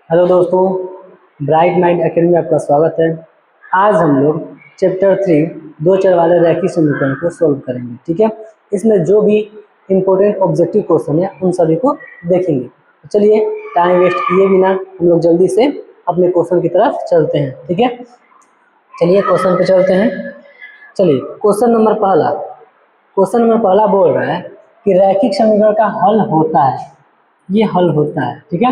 Hello दोस्तों, bright mind academy में आपका स्वागत है। आज हम लोग चैप्टर 3 दो चर वाले रैखिक समीकरण को सोल्व करेंगे। ठीक है, इसमें जो भी इम्पोर्टेंट ऑब्जेक्टिव क्वेश्चन है उन सभी को देखेंगे। तो चलिए टाइम वेस्ट किए बिना हम लोग जल्दी से अपने क्वेश्चन की तरफ चलते हैं। ठीक है, चलिए क्वेश्चन पे चलते हैं। चलिए क्वेश्चन नंबर पहला बोल रहा है कि रैखिक समीकरण का हल होता है। ये हल होता है। ठीक है,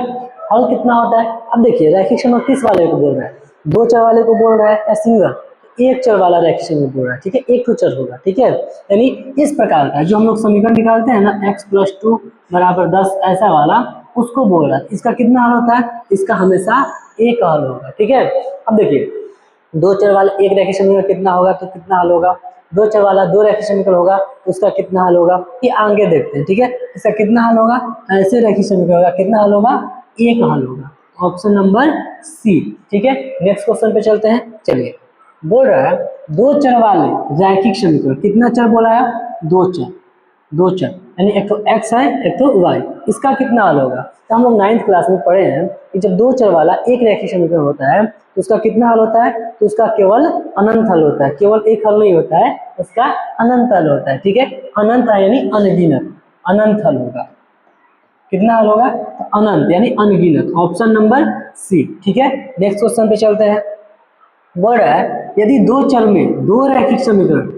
हल कितना होता है? अब देखिए रैखिक समीकरण किस वाले को बोल रहा है, दो चर वाले को बोल रहा है या सिंगल? एक चर वाला रैखिक समीकरण बोल रहा है। ठीक है, एक तो चर होगा। ठीक है, यानी इस प्रकार का जो हम लोग समीकरण निकालते हैं ना, x+2 = 10 ऐसा वाला, उसको बोल रहा है। इसका कितना हल होता है? इसका हमेशा एक हल होगा। ठीक है, अब देखिए दो चर वाला एक रैखिक समीकरण कितना होगा तो कितना हल होगा, दो चर वाला दो रैखिक समीकरण होगा तो उसका कितना हल होगा, ये आगे देखते हैं। ठीक है, इसका कितना हल होगा, ऐसे रैखिक समीकरण होगा, कितना हल होगा, एक हल होगा, ऑप्शन नंबर सी। ठीक है, नेक्स्ट क्वेश्चन पे चलते हैं। चलिए बोल रहा है दो चर वाले रैखिक समीकरण, कितना चर बोला है, दो चर यानी एक तो x है एक तो y, इसका कितना हल होगा? तो हम लोग 9th क्लास में पढ़े हैं कि जब दो चर वाला एक रैखिक समीकरण होता है तो उसका कितना हल होता है, तो उसका केवल अनंत हल होता है। केवल एक हल नहीं होता है, उसका अनंत हल होता है। ठीक है, अनंत है यानी अनगिनत, अनंत हल होगा। कितना हल होगा? तो अनंत यानी अनगिनत, ऑप्शन नंबर सी। ठीक है, नेक्स्ट क्वेश्चन पे चलते हैं। बोल रहा है यदि दो चर में दो रैखिक समीकरण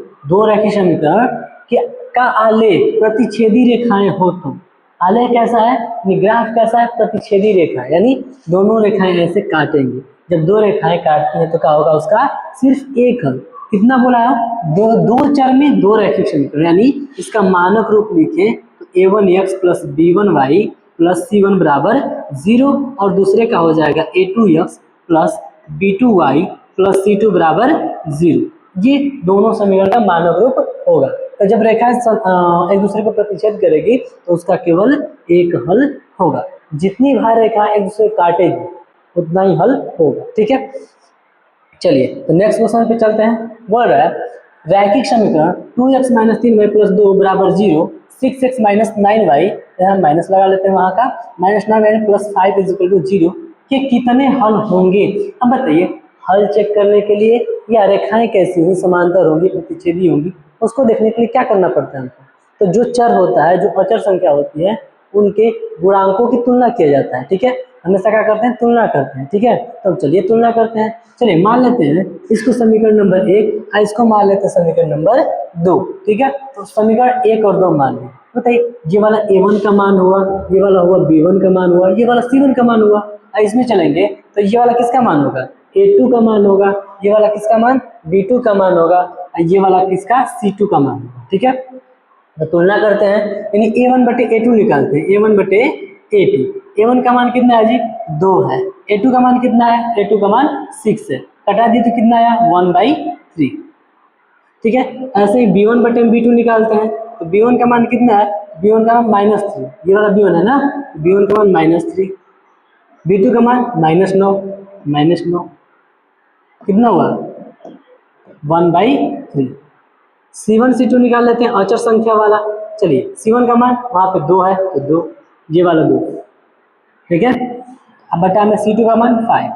का आलेख प्रतिच्छेदी रेखाएं हो तो, आलेख कैसा है, ग्राफ कैसा है, प्रतिच्छेदी रेखा, यानी दोनों रेखाएं ऐसे काटेंगे। जब दो रेखाएं काटती हैं तो क्या होगा, उसका सिर्फ एक हल। कितना बोला है, दो चर में दो रैखिक समीकरण, यानी इसका मानक रूप लिखे तो a1x + b1y + c1 = 0 और दूसरे का हो जाएगा a2x + b2y + c2 = 0। ये दोनों समीकरण का मानक रूप होगा। तो जब रेखाएं एक दूसरे को प्रतिच्छेद करेगी तो उसका केवल एक हल होगा। जितनी बार रेखाएं एक दूसरे को काटेगी उतना ही हल होगा। ठीक है, चलिए तो नेक्स्ट क्वेश्चन पे चलते हैं। बोल रहा है रैखिक समीकरण 2x - 3y + 2 = 0, 6x - 9y, यहाँ माइनस लगा लेते हैं वहां का, -9y + 5 = 0 के कितने हल होंगे? अब बताइए, हल चेक करने के लिए या रेखाएं कैसी होंगी, समांतर होंगी, प्रतिच्छेदी होंगी, उसको देखने के लिए क्या करना पड़ता है हमको? तो जो चर होता है, जो अचर संख्या होती है, उनके गुणांकों की तुलना किया जाता है। ठीक है, हमेशा क्या करते हैं, तुलना करते हैं। ठीक है, तो चलिए तुलना करते हैं। चलिए मान लेते हैं इसको समीकरण नंबर 1 और इसको मान लेते हैं समीकरण नंबर 2। ठीक है, तो समीकरण 1 और 2 मान लें। बताइए ये वाला a1 का मान हुआ, ये वाला हुआ b1 का मान हुआ, ये वाला c1 का मान हुआ। और इसमें चलेंगे तो ये वाला किसका मान होगा, a2 का मान होगा, ये वाला किसका मान, b2 का मान होगा, और ये वाला किसका, c2 का मान होगा। ठीक है, तो तुलना करते हैं, यानी a1/a2 निकालते हैं, a1/a2। a1 का मान कितना है जी, 2 है। a2 का मान कितना है, a2 का मान 6 है। कटा दिए तो कितना आया, 1/3। ठीक है, ऐसे ही b1/b2 निकालते हैं, तो b1 का मान कितना है, b1 का मान -3, ये वाला b1 है ना, b1 का मान -3, b2 का मान -9, कितना हुआ, 1/3। C1 C2 निकाल लेते हैं अचर संख्या वाला। चलिए C1 का मान वहां पे 2 है तो 2, ये वाला 2। ठीक है, अब बटा में C2 का मान 5,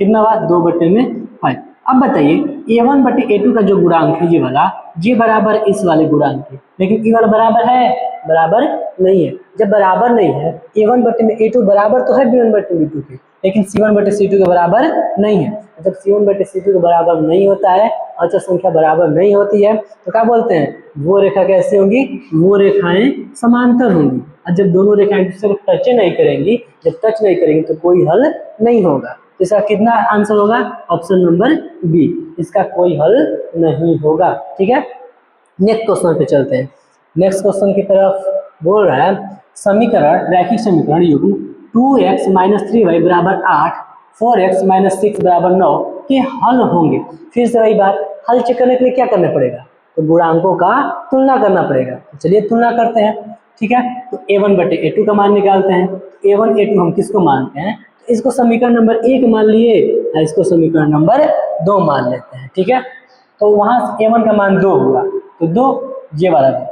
कितना हुआ, 2/5। अब बताइए a1/a2 का जो गुणांक है ये वाला, ये बराबर इस वाले गुणांक के, लेकिन ये वाला बराबर है, बराबर नहीं है। जब बराबर नहीं है, a1/a2 बराबर तो है b1/b2 के, लेकिन c1/c2 के बराबर नहीं है। जब c1/c2 के बराबर नहीं होता है, अचर संख्या बराबर नहीं होती है, तो क्या बोलते हैं, वो रेखा कैसी होंगी, वो रेखाएं समांतर होंगी। और जब दोनों रेखाएं एक दूसरे को टच नहीं करेंगी, जब टच नहीं करेंगी तो कोई हल नहीं होगा। इसका कितना आंसर होगा, ऑप्शन नंबर बी, इसका कोई हल नहीं होगा। ठीक है, नेक्स्ट क्वेश्चन पे चलते हैं। नेक्स्ट क्वेश्चन की तरफ बोल रहा है समीकरण, रैखिक समीकरण युग्म 2x - 3y = 8, 4x - 6 = 9 के हल होंगे। फिर से वही बात, हल चेक करने के लिए क्या करना पड़ेगा, तो गुणांकों का तुलना करना पड़ेगा। तो चलिए तुलना करते हैं। ठीक है, तो a1/a2 का मान निकालते हैं। a1 a2 हम किसको मानते हैं, इसको समीकरण नंबर 1 मान लिए, इसको समीकरण नंबर 2 मान लेते हैं। ठीक है, तो वहां a1 का मान 2 हुआ तो 2, ये वाला 2,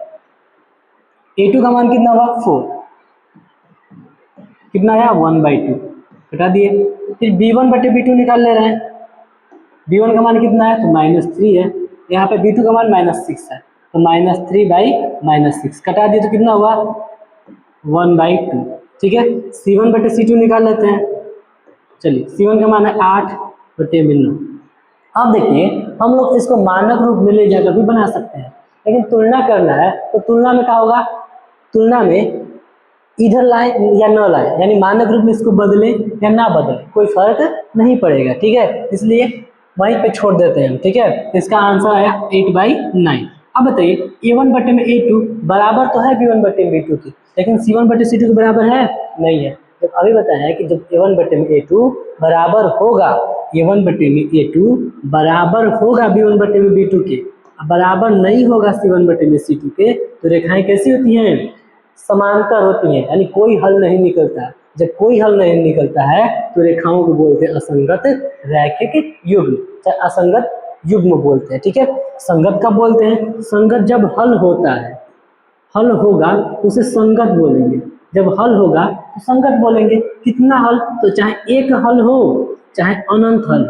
a2 का मान कितना हुआ, 4, कितना आया, 1/2। घटा दिए। फिर b1/b2 निकाल ले रहे हैं, b1 का मान कितना है तो -3 है, यहाँ पे b2 का मान -6 है, तो -3/-6 घटा दिए तो कितना हुआ 1/2। ठीक है, c1/c2 निकाल लेते हैं। चलिए c1 का मान है 8/9। अब देखिए हम लोग इसको मानक रूप में ले जाकर भी बना सकते हैं, लेकिन तुलना करना है तो तुलना में क्या होगा, तुलना में इधर लाए या न लाए, यानी मानक रूप में इसको बदले या ना बदले कोई फर्क नहीं पड़ेगा। ठीक है, इसलिए वहीं पे छोड़ देते हैं हम। ठीक है, इसका आंसर आया 8/9। अब बताइए a1/a2 बराबर तो है b1/b2 की, लेकिन c1/c2 के बराबर है नहीं है। तो अभी बताया है कि जब a1/a2 बराबर होगा, a1/a2 बराबर होगा b1/b2 के, बराबर नहीं होगा c1/c2 के, तो रेखाएं कैसी होती हैं, समांतर होती हैं, यानी कोई हल नहीं निकलता। जब कोई हल नहीं निकलता है तो रेखाओं को बोलते हैं असंगत रैखिक युग्म, चाहे असंगत युग्म बोलते हैं। ठीक है, संगत कब बोलते हैं, संगत जब हल होता है, हल होगा उसे संगत बोलेंगे, जब हल होगा तो संगत बोलेंगे। कितना हल, तो चाहे एक हल हो चाहे अनंत हल,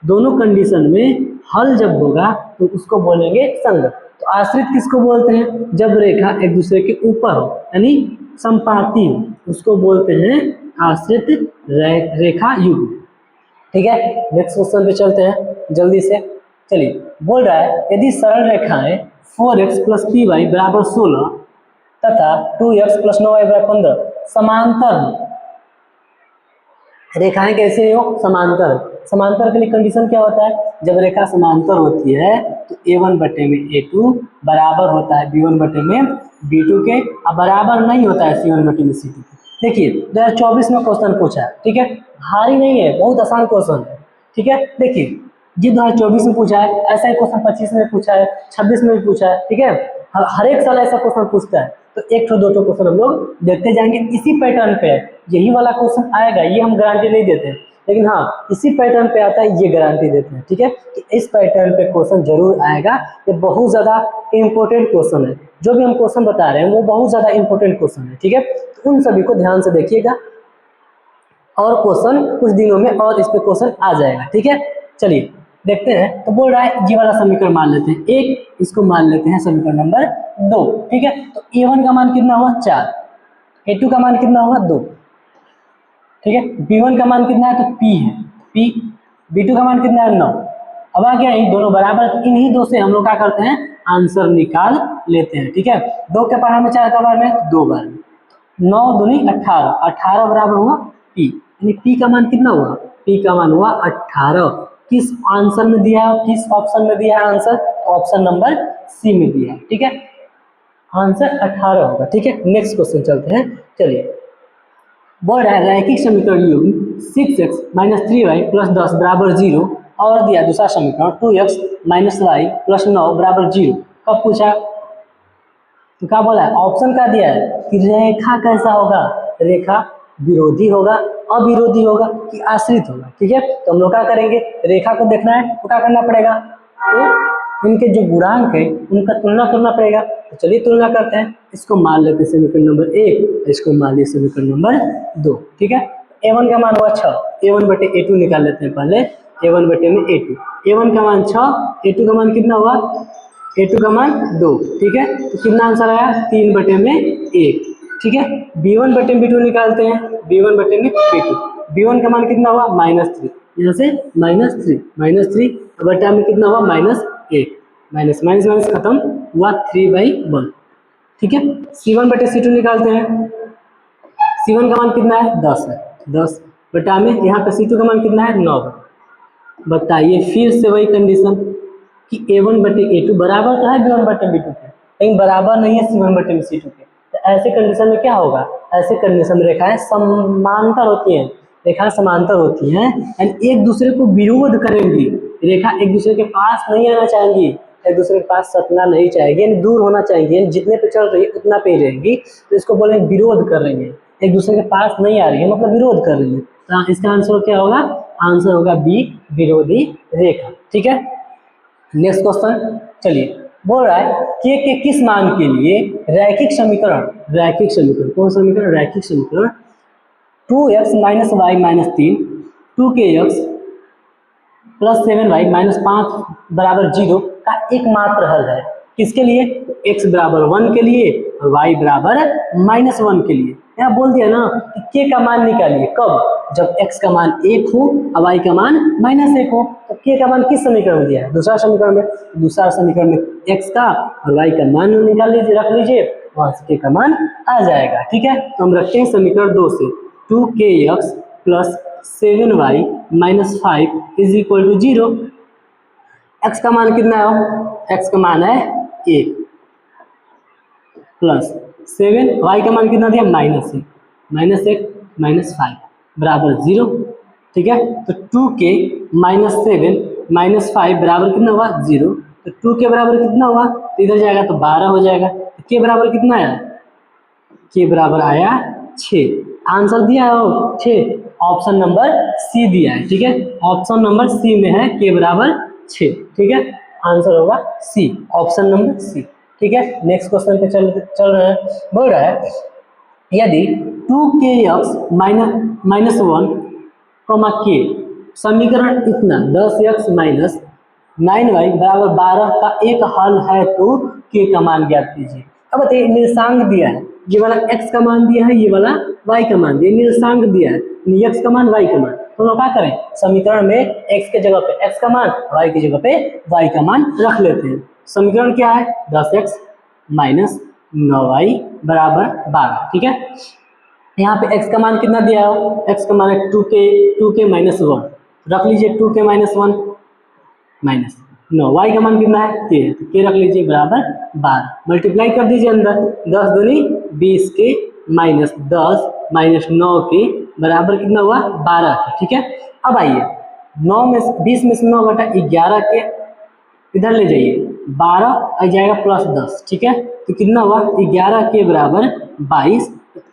दोनों कंडीशन में हल जब होगा तो उसको बोलेंगे संगत। तो आश्रित किसको बोलते हैं, जब रेखा एक दूसरे के ऊपर हो, यानी संपाती हो, उसको बोलते हैं आश्रित रेखा युग्म। ठीक है, नेक्स्ट क्वेश्चन पे चलते हैं जल्दी से। चलिए, बोल रहा है यदि सरल रेखाएं 4x + py = 16 तथा 2x + 9y = 15 समांतर हो, रेखाएं कैसे हो, समांतर। समांतर के लिए कंडीशन क्या होता है, जब रेखा समांतर होती है तो a1/a2 बराबर होता है b1/b2 के, और बराबर नहीं होता है c1/c2 के। देखिए 2024 में क्वेश्चन पूछा है, ठीक है, भारी नहीं है, बहुत आसान क्वेश्चन है। ठीक है, देखिए जी 2024 में पूछा है, ऐसा ही क्वेश्चन 25 में पूछा है, 26 में भी पूछा है। ठीक है, हर एक साल ऐसा क्वेश्चन पूछता है, तो एक दो क्वेश्चन हम लोग देखते जाएंगे इसी पैटर्न पे। यही वाला क्वेश्चन आएगा, ये हम गारंटी नहीं देते, लेकिन हाँ इसी पैटर्न पे आता है, ये गारंटी देते हैं। ठीक है, कि इस पैटर्न पे क्वेश्चन जरूर आएगा, ये बहुत ज्यादा इंपॉर्टेंट क्वेश्चन है। जो भी हम क्वेश्चन बता रहे हैं वो बहुत ज्यादा इंपॉर्टेंट क्वेश्चन है। ठीक है, तो उन सभी को ध्यान से देखिएगा, और क्वेश्चन कुछ दिनों में और इस पे क्वेश्चन आ जाएगा। ठीक है, चलिए देखते हैं। तो बोल रहा है ये वाला समीकरण मान लेते हैं एक, इसको मान लेते हैं समीकरण नंबर 2। ठीक है, तो a1 का मान कितना हुआ 4, a2 का मान कितना हुआ 2। ठीक है, b1 का मान कितना है तो p है p, b2 का मान कितना है 9। अब आ गया इन दोनों बराबर, तो इन्हीं दो से हम लोग क्या करते हैं आंसर निकाल लेते हैं। ठीक है, 2 के पावर में 4 का बार में 2 बार में 9 दूनी 18, 18 बराबर हुआ p, यानी p का मान कितना हुआ, p का मान हुआ 18। किस आंसर में दिया है, किस ऑप्शन में दिया है आंसर, ऑप्शन नंबर सी में दिया है। ठीक है, आंसर 18 होगा। ठीक है, नेक्स्ट क्वेश्चन चलते हैं। चलिए, बोल रहा है रैखिक समीकरण युग्म 6x - 3y + 10 = 0, और दिया दूसरा समीकरण 2x - y + 9 = 0। कब पूछा, तो क्या बोला है, ऑप्शन क्या दिया है कि रेखा कैसा होगा, रेखा विरोधी होगा, अविरोधी होगा कि आश्रित होगा। ठीक है, तो हम लोग क्या करेंगे, रेखा को देखना है तो क्या करना पड़ेगा, तो इनके जो गुणांक है उनका तुलना करना पड़ेगा। तो चलिए तुलना करते हैं, इसको मान लेते हैं समीकरण नंबर 1, इसको मान लिया समीकरण नंबर 2। ठीक है, a1 का मान हुआ 6, a1/a2 निकाल लेते हैं पहले, a1/a2, a1 का मान 6, a2 का मान कितना हुआ, a2 का मान 2। ठीक है, तो कितना आंसर आया 3/1। ठीक है, b1/b2 निकालते हैं, b1/b2, b1 का मान कितना हुआ -3, यहाँ से -3 बटा में कितना हुआ -1, माइनस माइनस माइनस खत्म हुआ 3/1। ठीक है, c1/c2 निकालते हैं, c1 का मान कितना है 10 है, 10 बटा में यहाँ पे c2 का मान कितना है 9। बताइए फिर से वही कंडीशन कि a1/a2 बराबर तो है b1/b2 के, लेकिन बराबर नहीं है c1/c2 के। तो ऐसे कंडीशन में क्या होगा, ऐसे कंडीशन में रेखाएं समांतर होती हैं, रेखाएं समांतर होती हैं, यानी एक दूसरे को विरोध करेंगी, रेखा एक दूसरे के पास नहीं आना चाहेंगी, एक दूसरे के पास सटना नहीं चाहेगी, यानी दूर होना चाहिए, जितने पे चल रही है उतना पे ही रहेगी। तो इसको बोलेंगे विरोध कर रही है, एक दूसरे के पास नहीं आ रही है, मतलब विरोध कर रही है। तो इसका आंसर क्या होगा, आंसर होगा बी, विरोधी रेखा। ठीक है, नेक्स्ट क्वेश्चन। चलिए, बोल रहा है के किस मान के लिए रैखिक समीकरण, रैखिक समीकरण, कौन समीकरण, रैखिक समीकरण 2x minus y minus 3, 2kx plus 7y minus 5 बराबर 0 का एकमात्र हल है। किसके लिए? x बराबर 1 के लिए और y बराबर माइनस 1 के लिए। यहाँ बोल दिया ना कि k का मान निकालिए। कब? जब x का मान 1 हो और y का मान माइनस 1 हो। तो k का मान किस समीकरण में दिया है? दूसरा समीकरण में। दूसरा समीकरण में x का और y का मान निकाल लीजिए, रख लीजिए, वहां से k का मान आ जाएगा। ठीक है, तो हम रखते हैं समीकरण 2 से 2kx plus 7y minus 5 is equal to 0। x का मान कितना है? x का मान है 1 प्लस 7, y का मान कितना दिया? माइनस 1, माइनस 1 माइनस 5 बराबर 0। ठीक है, तो 2k माइनस 7 माइनस 5 बराबर कितना हुआ? 0। तो 2k बराबर कितना हुआ? तो इधर जाएगा तो 12 हो जाएगा। तो k बराबर कितना आया? k बराबर आया 6। आंसर दिया है वो 6, ऑप्शन नंबर सी दिया है। ठीक है, ऑप्शन नंबर सी में है k बराबर 6। ठीक है, आंसर होगा सी, ऑप्शन नंबर सी। ठीक है, नेक्स्ट क्वेश्चन पे चल रहे हैं। बोल रहा है यदि 2kx माइनस 1 कॉमा k समीकरण इतना 10x माइनस 9y बराबर 12 का एक हल है तो k का मान ज्ञात कीजिए। अब बताइए, निर्देशांक दिया है, ये वाला x का मान दिया है, ये वाला y का मान दिया है, निर्देशांक दिया है, x का मान y का मान। तो हम क्या करें? समीकरण में x के जगह पे x का मान, y की जगह पे y का मान रख लेते हैं। समीकरण क्या है? 10x माइनस 9y बराबर 12। ठीक है, यहाँ पे x का मान कितना दिया है? x का मान है 2k माइनस 1, रख लीजिए 2k माइनस 1 माइनस 9, y का मान कितना है? k, तो k रख लीजिए बराबर 12। मल्टीप्लाई कर दीजिए अंदर, 10 दूनी 20 के माइनस 10 माइनस 9 के बराबर कितना हुआ? 12 के। ठीक है, अब आइए 9 में 20 में से 9 घटा 11 के इधर ले जाइए, 12 आ जाएगा प्लस 10। ठीक है, तो कितना हुआ? 11 के बराबर 22।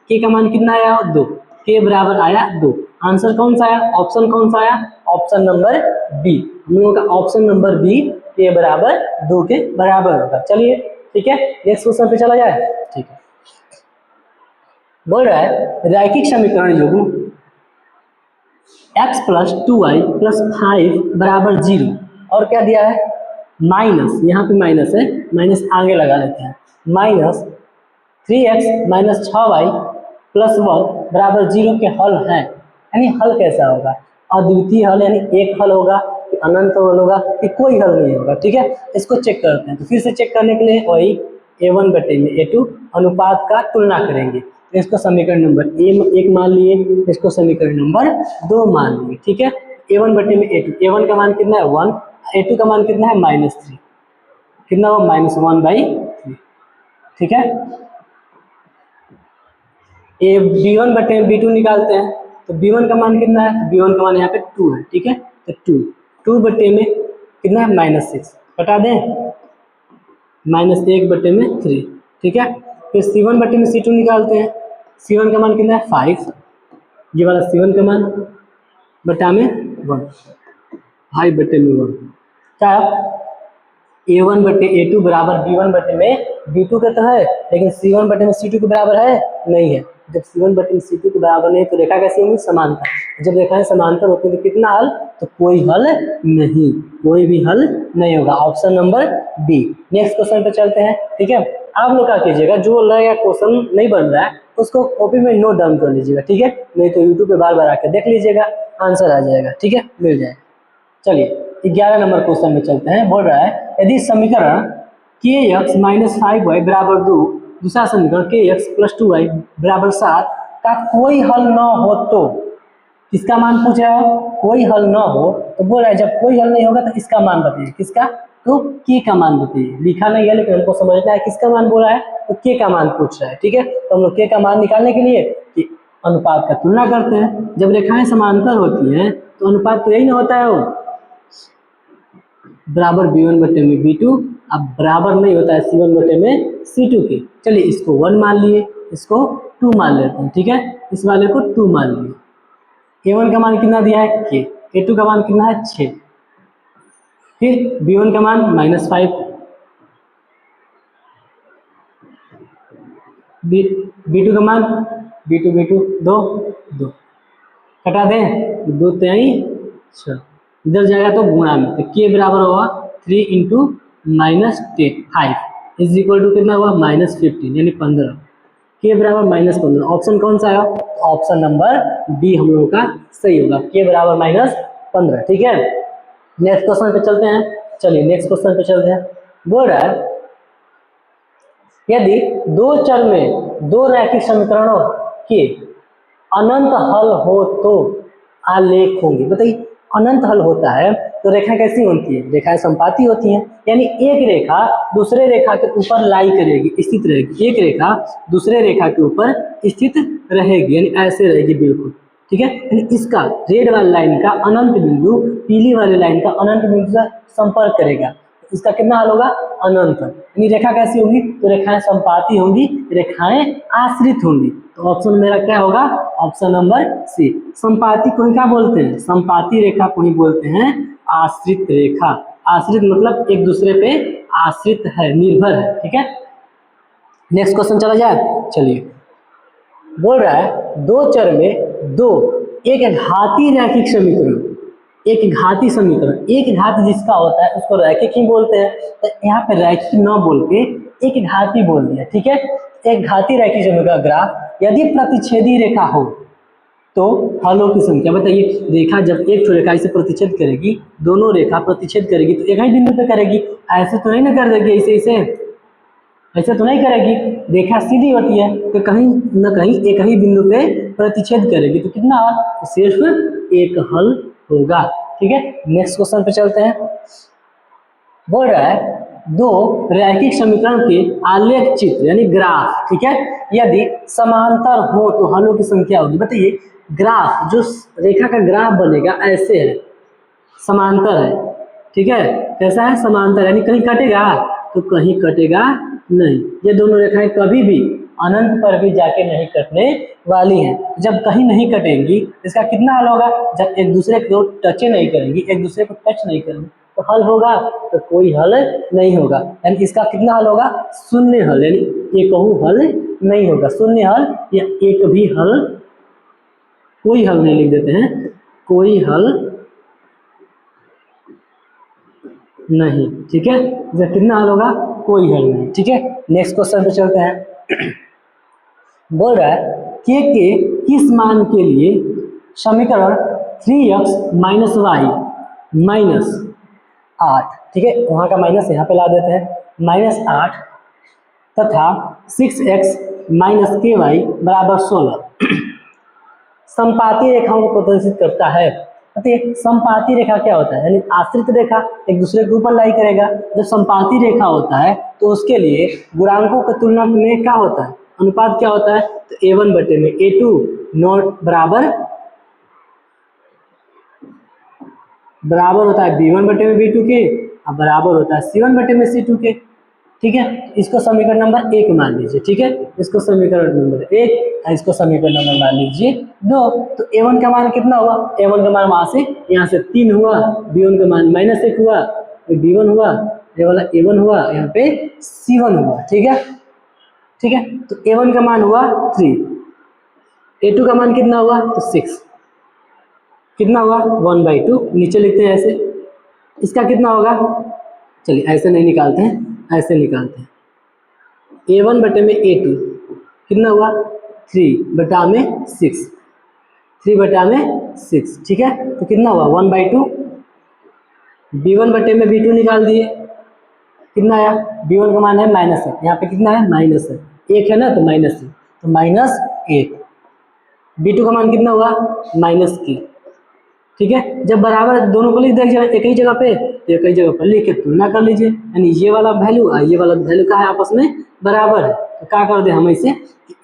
के का मान कितना आया? 2, के बराबर आया 2। आंसर कौन सा आया? ऑप्शन कौन सा आया? Option number B. हम लोगों का ऑप्शन नंबर बी के बराबर 2 के बराबर होगा। चलिए ठीक है, नेक्स्ट क्वेश्चन पे चला जाए। ठीक है, बोल रहा है रैखिक समीकरण युग्म x प्लस 2y प्लस 5 बराबर 0 और क्या दिया है? माइनस, यहाँ पे माइनस है, माइनस आगे लगा लेते हैं, minus 3x minus 6y plus 1 बराबर 0 के हल है। यानी हल कैसा होगा? अद्वितीय हल, यानी एक हल होगा कि अनंत हल होगा कि कोई हल नहीं होगा। ठीक है, इसको चेक करते हैं। तो फिर से चेक करने के लिए वही a1 बटे में a2 अनुपात का तुलना करेंगे। तो इसको समीकरण नंबर 1 मान लिए, इसको समीकरण नंबर 2 मान लिए। ठीक है, a1 बटे में a2, a1 का मान कितना है? 1, a2 का मान कितना है? -3, कितना हुआ? -1/3। ठीक है, ए b1 बटे में b2 निकालते हैं, तो b1 का मान कितना है? तो b1 का मान यहाँ पे 2 है। ठीक है, तो 2 बटे में कितना है? -6, बता दें, -1 बटे में 3। ठीक है, फिर c1 बटे में c2 निकालते हैं, c1 का मान कितना है? 5, ये वाला c1 का मान बटा में 1, 5 बटे में 1, क्या a1 बटे a2 बराबर b1 बटे में b2 का तो है, लेकिन c1 बटे में c2 के बराबर है? नहीं है। जब c1 बटे में c2 के बराबर नहीं तो रेखा कैसी होगी? समांतर। जब रेखाएं समांतर होती है तो कितना हल? तो कोई हल नहीं, कोई भी हल नहीं होगा। Option number B. Next question पे चलते हैं। ठीक है, आप लोग क्या कीजिएगा, जो लगा क्वेश्चन नहीं बन रहा है उसको कॉपी में नोट डाउन कर लीजिएगा। ठीक है, नहीं तो यूट्यूब पे बार बार आकर देख लीजिएगा, आंसर आ जाएगा। ठीक है, मिल जाएगा। चलिए 11 नंबर क्वेश्चन में चलते हैं। बोल रहा है यदि समीकरण kx माइनस 5y बराबर 2, दूसरा समीकरण kx प्लस 2y बराबर 7 का कोई हल न हो तो किसका मान पूछ रहा है? कोई हल न हो तो बोल रहा है जब कोई हल नहीं होगा तो इसका मान बताइए। किसका? तो k का मान बताइए। लिखा नहीं है लेकिन हमको समझना है किसका मान बोल रहा है, तो k का मान पूछ रहा है। ठीक है, तो हम लोग k का मान निकालने के लिए अनुपात का तुलना करते हैं। जब रेखाएं समांतर होती हैं तो अनुपात तो यही ना होता है, वो बराबर b1 बटे में b2, अब बराबर नहीं होता है c1 बटे में c2 के। चलिए इसको 1 मान लिए, इसको 2 मान लेते हैं। ठीक है, इस वाले को 2 मान लिए। a1 का मान कितना दिया है? k, a2 का मान कितना है? 6, फिर b1 का मान -5, b2 का मान b2 2, कटा दें, 2 तिहाई 6, इधर जाएगा तो गुणा में, तो के बराबर होगा 3 into minus 5 is equal to कितना हुआ -15 यानी 15, के बराबर -15। ऑप्शन कौन सा है? ऑप्शन नंबर डी हम लोगों का सही होगा, के बराबर -15। ठीक है, नेक्स्ट क्वेश्चन पे चलते हैं। चलिए नेक्स्ट क्वेश्चन पे चलते हैं। बोल रहा है यदि दो चर में दो रैखिक समीकरणों के अनंत हल हो तो आलेख होंगे। बताइए, अनंत हल होता है तो रेखा कैसी होती है? रेखाएं संपाती होती हैं, यानी एक रेखा दूसरे रेखा के ऊपर लाई करेगी, स्थित रहेगी। एक रेखा दूसरे रेखा के ऊपर स्थित रहेगी, यानी ऐसे रहेगी बिल्कुल। ठीक है, यानी इसका रेड वाली लाइन का अनंत बिंदु पीली वाली लाइन का अनंत बिंदु से संपर्क करेगा, इसका कितना हल होगा? अनंत। यानी रेखा कैसी होगी? तो रेखाएं संपाती होंगी, रेखाएं आश्रित होंगी। तो ऑप्शन मेरा क्या होगा? Option number C. संपाती को ही क्या बोलते हैं? संपाती रेखा को ही बोलते हैं आश्रित रेखा। आश्रित मतलब एक दूसरे पे आश्रित है, निर्भर है। ठीक है, नेक्स्ट क्वेश्चन चला जाए। चलिए, बोल रहा है दो चर में दो एक घाती रैखिक समीकरण, एक घाती समीकरण, एक घात जिसका होता है उसको रैखिक ही बोलते हैं। तो यहाँ पे रैखिक न बोल के एक घाती बोल दिया। ठीक है, एक घाती रैखिक समीकरण ग्राफ यदि प्रतिच्छेदी रेखा हो तो हलों की संख्या। बताइए, रेखा जब एक रेखा इसे प्रतिच्छेद करेगी, दोनों रेखा प्रतिच्छेद करेगी तो एक ही बिंदु पे करेगी, ऐसे तो नहीं ना कर देगी, ऐसे तो नहीं करेगी। रेखा सीधी होती है तो कहीं न कहीं एक ही बिंदु पे प्रतिच्छेद करेगी, तो कितना हल? तो सिर्फ एक हल होगा। ठीक है, नेक्स्ट क्वेश्चन पे चलते हैं। बोल रहा है दो रैखिक समीकरण के आलेख चित्र यानी ग्राफ, ठीक है, यदि समांतर हो तो हलों की संख्या होगी। बताइए, ग्राफ जो रेखा का ग्राफ बनेगा ऐसे है, समांतर है। ठीक है, कैसा है? समांतर, यानी कहीं कटेगा तो कहीं कटेगा नहीं। ये दोनों रेखाएं कभी भी अनंत पर भी जाके नहीं कटने वाली हैं। जब कहीं नहीं कटेंगी इसका कितना हल होगा? जब एक दूसरे को टच नहीं करेंगी, एक दूसरे को टच नहीं करेंगे तो हल होगा? तो कोई हल नहीं होगा। यानी इसका कितना हल होगा? शून्य हल, यानी एक हल नहीं होगा। शून्य हल या एक भी हल, कोई हल नहीं लिख देते हैं, कोई हल नहीं। ठीक है, इसका कितना हल होगा? कोई हल नहीं। ठीक है, नेक्स्ट क्वेश्चन पे चलते हैं। बोल रहा है के किस मान के लिए समीकरण 3x - y - 8, ठीक है, वहां का माइनस यहाँ पे ला देते हैं, -8 तथा 6x - ky बराबर 16 संपाती रेखाओं को प्रदर्शित करता है। बताइए, संपाती रेखा क्या होता है? यानी आश्रित रेखा एक दूसरे के ऊपर लाई करेगा। जब संपाती रेखा होता है तो उसके लिए गुणांकों की तुलना में क्या होता है? अनुपात क्या होता है? तो a1 बटे में a2 नॉट बराबर होता है b1 बटे में b2 के, और बराबर होता है c1 बटे में c2 के। ठीक है, इसको समीकरण नंबर 1 मान लीजिए। ठीक है, इसको समीकरण नंबर 1, इसको समीकरण नंबर मान लीजिए 2। तो a1 का मान कितना हुआ? a1 का मान वहां से यहाँ से 3 हुआ, b1 का मान -1 हुआ, b1 हुआ, ये वाला a1 हुआ, यहाँ पे c1 हुआ। ठीक है, ठीक है, तो a1 का मान हुआ 3, a2 का मान कितना हुआ? तो 6, कितना हुआ? 1/2, नीचे लिखते हैं ऐसे। इसका कितना होगा? चलिए ऐसे नहीं निकालते हैं, ऐसे निकालते हैं। a1 बटे में a2 कितना हुआ? 3 बटा में 6, 3 बटा में 6। ठीक है, तो कितना हुआ? 1/2। b1 बटे में b2 निकाल दिए, कितना आया? b1 का मान है -1, यहाँ पे कितना है? -1, 1 है ना तो माइनस है, तो -1। b2 का मान कितना हुआ? -3। ठीक है, जब बराबर दोनों को लिख देंगे एक ही जगह पे, तो एक ही जगह पर लिख के तुलना कर लीजिए, यानी ये वाला वैल्यू और ये वाला वैल्यू का है आपस में बराबर है। तो क्या कर दे हम इसे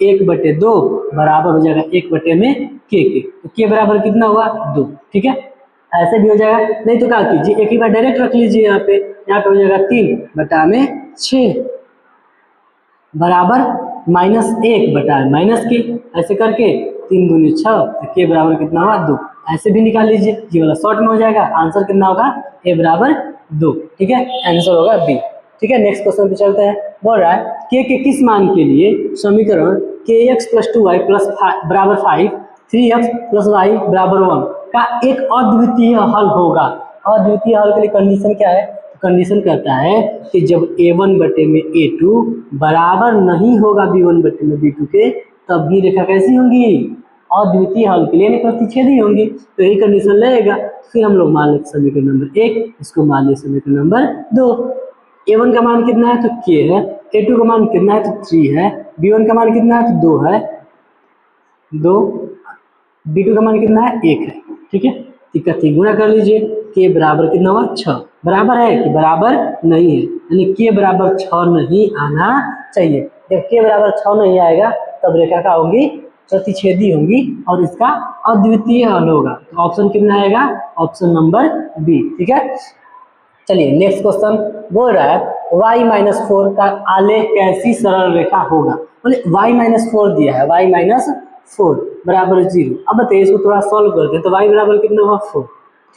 1/2 बराबर हो जाएगा 1 बटे में के, तो के बराबर कितना हुआ? 2। ठीक है, ऐसे भी हो जाएगा। नहीं तो क्या कीजिए, एक ही बार डायरेक्ट रख लीजिए, यहाँ पे हो जाएगा 3 बटा में 6 बराबर -1 बटा -के, ऐसे करके 3 दूनी 6, तो के बराबर कितना हुआ? 2। ऐसे भी निकाल लीजिए, ये वाला शॉर्ट में हो जाएगा। आंसर कितना होगा? a बराबर 2। ठीक है, आंसर होगा बी। ठीक है, नेक्स्ट क्वेश्चन पे चलते हैं। बोल रहा है के किस मान के लिए समीकरण kx + 2y + बराबर 5 3x प्लस वाई बराबर 1 का एक अद्वितीय हल होगा। अद्वितीय हल के लिए कंडीशन क्या है? कंडीशन कहता है कि जब a1 बटे में a2 बराबर नहीं होगा b1 बटे में b2 के, तब भी रेखा कैसी होंगी? अद्वितीय हल के लिए प्रतिच्छेदी होंगी। तो यही कंडीशन लगेगा। फिर हम लोग मान लेते समीकरण नंबर 1, इसको मान लेते समीकरण नंबर 2। a1 का मान कितना है? तो k है। a2 का मान कितना है? तो 3 है। b1 का मान कितना है? तो 2 है। 2 b2 का मान कितना है? 1 है। ठीक है, इक्का गुणा कर लीजिए। k बराबर कितना हुआ? 6। बराबर है कि बराबर नहीं है? यानी k बराबर 6 नहीं आना चाहिए। जब k बराबर 6 नहीं आएगा तब रेखा का होंगी? प्रतिच्छेदी होंगी और इसका अद्वितीय हल होगा। तो ऑप्शन कितना आएगा? Option number B. ठीक है, चलिए नेक्स्ट क्वेश्चन बोल रहा है y-4 का आलेख कैसी सरल रेखा होगा। बोले y-4 दिया है, y-4 बराबर 0। अब बताइए इसको थोड़ा सॉल्व करते हैं। तो y बराबर कितना हुआ? 4।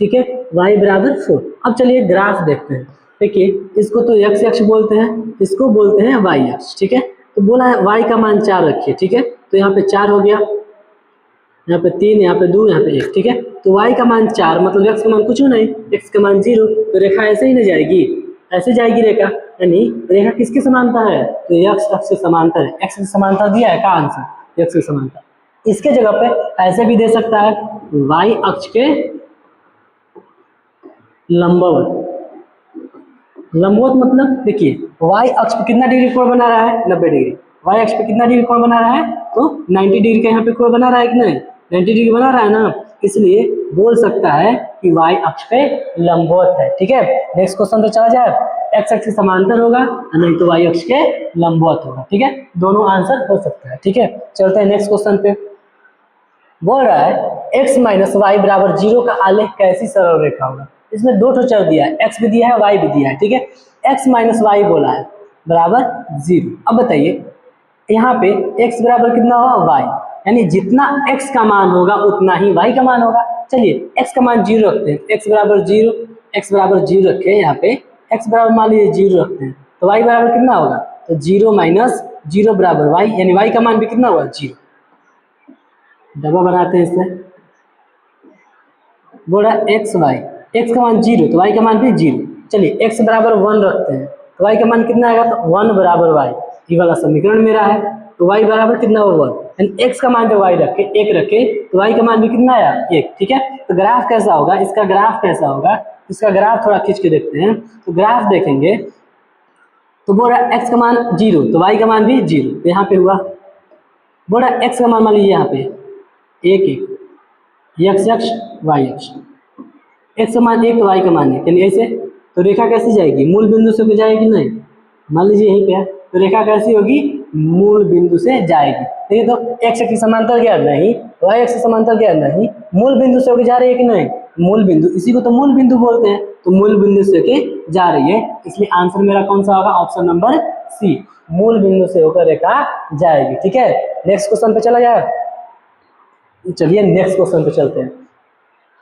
ठीक है, y बराबर 4। अब चलिए ग्राफ देखते हैं। देखिए इसको तो x अक्ष बोलते हैं, इसको बोलते हैं y अक्ष। ठीक है, तो बोला है y का मान 4 रखिए। ठीक है, तो यहाँ पे 4 हो गया, यहाँ पे 3, यहाँ पे 2, यहाँ पे 1। ठीक है, तो y का मान 4 मतलब x का मान कुछ नहीं, x का मान 0। तो रेखा ऐसे ही नहीं जाएगी, ऐसे जाएगी रेखा। यानी रेखा किसके समांतर है? तो x अक्ष से समांतर है। x से समांतर दिया है का आंसर? x से समांतर। इसके जगह पे ऐसे भी दे सकता है y अक्ष के लंबवत। लंबवत मतलब देखिए y अक्ष पे कितना डिग्री कोण बना रहा है? 90 डिग्री। y अक्ष पे कितना डिग्री कोण बना रहा है? तो 90 डिग्री का यहाँ पे कोण बना रहा है कि नहीं? 90 डिग्री बना रहा है ना, इसलिए बोल सकता है कि y अक्ष पे लंबवत है। ठीक है, नेक्स्ट क्वेश्चन पे चला जाए। x अक्ष के समांतर होगा नहीं तो y अक्ष के लंबवत होगा। ठीक है, दोनों आंसर हो सकता है। ठीक है, चलते हैं नेक्स्ट क्वेश्चन पे। बोल रहा है x माइनस वाई बराबर 0 का आलेख कैसी सरल रेखा होगा। इसमें दो चर दिया है, x भी दिया है y भी दिया है। ठीक है, x माइनस वाई बोला है बराबर 0। अब बताइए यहाँ पे x बराबर कितना होगा? y, यानी जितना x का मान होगा उतना ही y का मान होगा। चलिए x का मान 0 रखते हैं, x बराबर 0, x बराबर 0 रखे हैं। यहाँ पे x बराबर मान लीजिए 0 रखते हैं, तो y बराबर कितना होगा? तो 0 माइनस 0 बराबर y, यानी y का मान भी कितना होगा? 0। डबा बनाते हैं इससे। बोला एक्स वाई, एक्स का मान 0 तो y का मान भी 0। चलिए x बराबर 1 रखते हैं, तो y का मान कितना आएगा? तो 1 बराबर y। ये वाला समीकरण मेरा है। तो y बराबर कितना होगा? 1। यानी x का मान जब y रखे 1 रखे तो y का मान भी कितना आया? 1। ठीक है, तो ग्राफ कैसा होगा? इसका ग्राफ कैसा होगा? इसका ग्राफ थोड़ा खींच के देखते हैं। तो ग्राफ देखेंगे तो बोल रहा x का मान 0 तो y का मान भी 0। तो यहाँ पे हुआ बोल रहा x का मान मान लीजिए यहाँ पे 1 1, x अक्ष y अक्ष, x का मान 1 तो y का मान 1, यानी ऐसे। तो रेखा कैसी जाएगी? मूल बिंदु से होकर जाएगी नहीं? मान लीजिए यहीं पे है, तो रेखा कैसी होगी? मूल बिंदु से जाएगी। ठीक है, तो x के समांतर गया नहीं, y अक्ष के समांतर गया नहीं, मूल बिंदु से होकर जा रही है कि नहीं? मूल बिंदु, इसी को तो मूल बिंदु बोलते हैं। तो मूल बिंदु से होकर जा रही है, इसलिए आंसर मेरा कौन सा होगा? ऑप्शन नंबर सी, मूल बिंदु से होकर रेखा जाएगी। ठीक है, नेक्स्ट क्वेश्चन पे चला जाए। चलिए नेक्स्ट क्वेश्चन पे चलते हैं।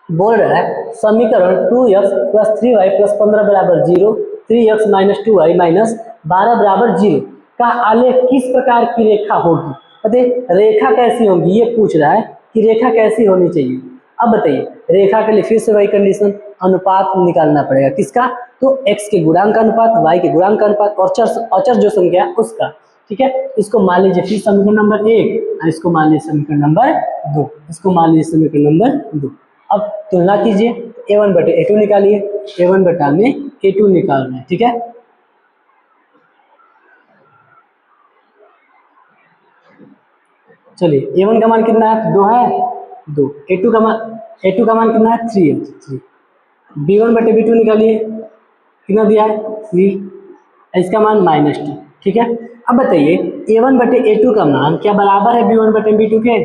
बोल रहा है समीकरण 2x प्लस 3y प्लस 15 बराबर 0, 3x माइनस 2y माइनस 12 बराबर 0 का आलेख किस प्रकार की रेखा होगी। बताइए रेखा कैसी होगी, ये पूछ रहा है कि रेखा कैसी होनी चाहिए। अब बताइए रेखा के लिए फिर से वही कंडीशन, अनुपात निकालना पड़ेगा। किसका? तो x के गुणांक का अनुपात, y के गुणांक का अनुपात और अचर जो संख्या उसका। ठीक है, इसको मान लीजिए फिर समीकरण नंबर 1, इसको मान लीजिए समीकरण नंबर 2, इसको मान लीजिए समीकरण नंबर 2। अब तुलना कीजिए, a1 बटे a2 निकालिए, a1 बटा में a2 निकालना है। ठीक है, चलिए a1 का मान कितना है? 2 है, 2। a2 का मान कितना है? 3 है, 3। b1 बटे b2 निकालिए, कितना दिया है? 3, इसका मान -2। ठीक है, अब बताइए a1 बटे a2 का मान क्या बराबर है b1 बटे b2 के?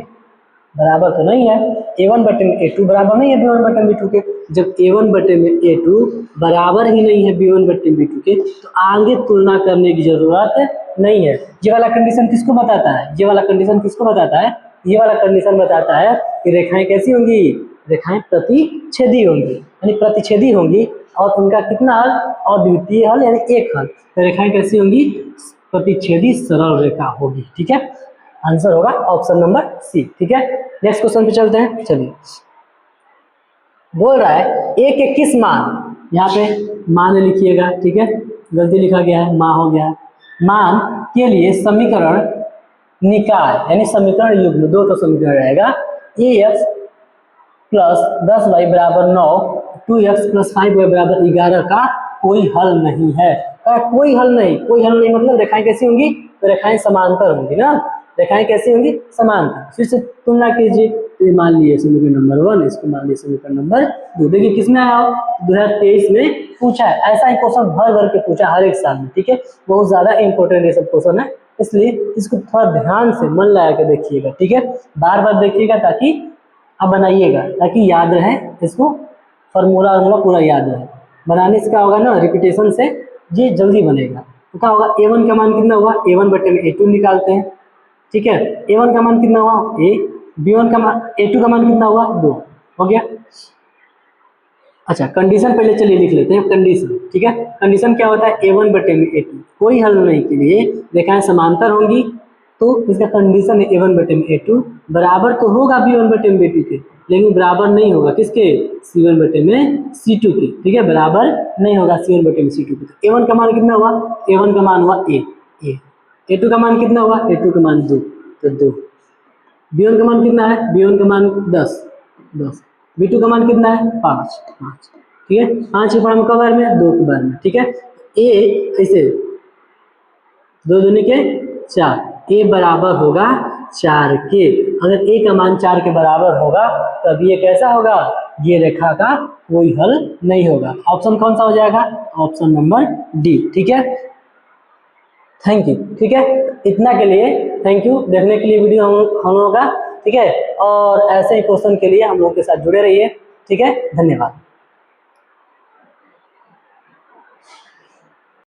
बराबर तो नहीं है। a1 बटे में a2 बराबर नहीं है b1 बटे में b2 के। जब a1 बटे में a2 बराबर ही नहीं है b1 बटे में b2 के, तो आगे तुलना करने की जरूरत नहीं है। ये वाला कंडीशन किसको बताता है? ये वाला कंडीशन किसको बताता है? ये वाला कंडीशन बताता है कि रेखाएं कैसी होंगी? रेखाएं प्रतिच्छेदी होंगी, यानी प्रतिच्छेदी होंगी और उनका कितना हल? अद्वितीय हल, यानी एक हल। तो रेखाएं कैसी होंगी? प्रतिच्छेदी सरल रेखा होगी। ठीक है, आंसर होगा ऑप्शन नंबर सी। ठीक है, नेक्स्ट क्वेश्चन पे चलते हैं। चलिए, बोल रहा है ए के किस मान, यहाँ पे मान लिखिएगा, ठीक है, गलती लिखा गया है, मान हो गया है, मान के लिए समीकरण निकाय यानी समीकरण युग्म, दो तो समीकरण रहेगा, ए एक्स प्लस 10y बराबर 9, 2x प्लस 5y बराबर 11 का कोई हल नहीं है। कोई हल नहीं, कोई हल नहीं मतलब रेखाएं कैसी होंगी, तो रेखाएं समांतर होंगी ना, रेखाएं कैसी होंगी, समांतर। फिर से तुलना कीजिए, तो ये मान लिए समीकरण नंबर 1, इसको मान लिए समीकरण नंबर 2। देखिए किसमें आया, 2023 में पूछा है। ऐसा ही क्वेश्चन भर भर के पूछा हर एक साल में। ठीक है, बहुत ज्यादा इंपॉर्टेंट ये सब क्वेश्चन है, इसलिए इसको थोड़ा ध्यान से मन लगा के देखिएगा। ठीक है, बार बार देखिएगा ताकि आप बनाइएगा, ताकि याद रहे, इसको फॉर्मूला पूरा याद रहे। बनाने से क्या होगा ना, रिपीटेशन से ये जल्दी बनेगा। तो क्या होगा, a1 का मान कितना हुआ, a1 बटे में a2 निकालते हैं। ठीक है, a1 का मान कितना हुआ a, b1 का मान, a2 का मान कितना हुआ 2, हो गया। अच्छा, कंडीशन पहले चलिए लिख लेते हैं, कंडीशन। ठीक है, कंडीशन क्या होता है, a1 बटे में a2, कोई हल नहीं के लिए रेखाएं समांतर होंगी, तो इसका कंडीशन है a1 बटे में a2 बराबर तो होगा b1 बटे में b2 के, लेकिन बराबर नहीं होगा किसके, c1 बटे में c2 के। ठीक है, बराबर नहीं होगा c1 बटे में c2 के। a1 का मान कितना हुआ, a1 का मान हुआ a, a2 का मान कितना हुआ, a2 का मान 2, तो 2। b1 का मान कितना है, b1 का मान 10, b2 का मान कितना है 5। ठीक है, 5 के बार में कब बार में, 2 के बार में। ठीक है, a ऐसे 2 दूनी के 4, a बराबर होगा 4 के। अगर a का मान 4 के बराबर होगा तब ये कैसा होगा, ये रेखा का कोई हल नहीं होगा। ऑप्शन कौन सा हो जाएगा, ऑप्शन नंबर डी। ठीक है, थैंक यू। ठीक है, इतना के लिए थैंक यू देखने के लिए वीडियो हम लोगों का। ठीक है, और ऐसे ही क्वेश्चन के लिए हम लोगों के साथ जुड़े रहिए। ठीक है, धन्यवाद।